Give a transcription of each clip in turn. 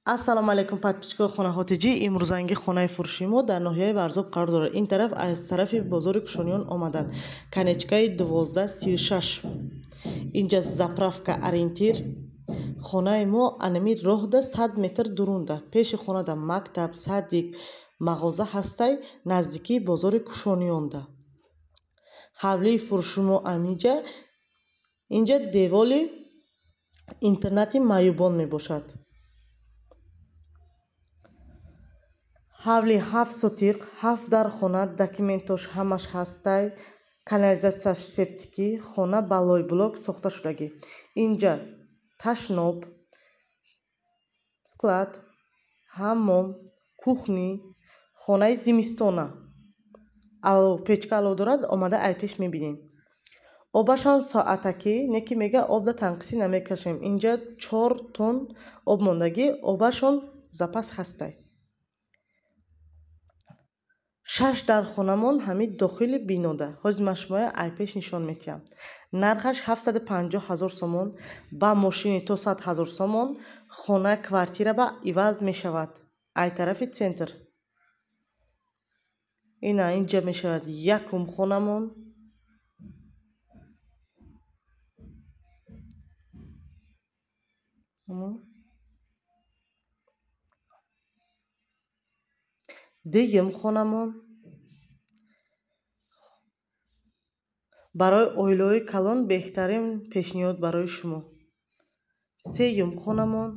ассалому алайкум подписчикои хонаҳотиҷӣ. имрӯзанги хонаи фурӯшии мо дар ноҳияи Барзоб қарор дорад. Ин тараф аз тарафи бозори Кушониён омаданд. Канечкаи 1236. Инҷа заправка ориентир. Хонаи мо анами роҳда 100 метр дурунда. Пеши хонада мактаб, садик, мағоза ҳастай наздикии бозори Кушониёнда. ҳавлии фурӯши мо амиҷа. Инҷа деволи интернати Маюбон мебошад. ҳавли 7 сотиқ, 7 дар хона, документош ҳамаш ҳастай, канализатсияш септикӣ, хона ба лойблок сохта шудагӣ. Инҷа ташноб, склад, ҳаммом, кухни, хонаи зимистона. Печка алов дорад, омада айпеш мебинем. Обашон соатакӣ, неки мега об да танқисӣ намекашем. Инҷа 4 тонн об мондагӣ, обашон запас ҳастай. 6 дар хонамон ҳамид дохили бинода. ҳозимаш моя айпеш нишон метиҳам. Нархаш 750 000 сомон, ба мошини то 100 000 сомон. Хона квартира ба иваз мешавад. Ай тарафи центр. Ина инҷа мешавад якум хонамон. Дуюм хонамон. барои оилаҳои калон беҳтарин пешниҳод барои шумо. Сеюм хонамон.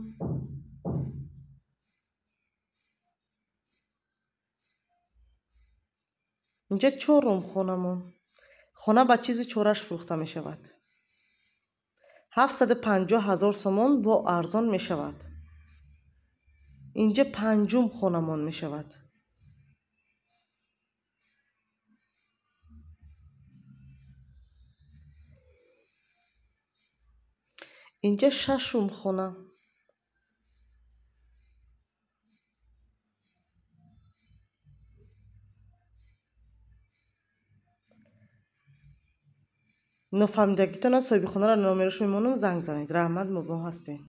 инҷа чорум хонамон. хона ба чизи чораш фурӯхта мешавад. 750 000 сомон бо арзон мешавад. инҷа панҷум хонамон мешавад. инҷа шашум хона. нофаҳмидагитонад соҳиби хонаро номерош мемонам, занг занед. раҳмат, мо ҳастем.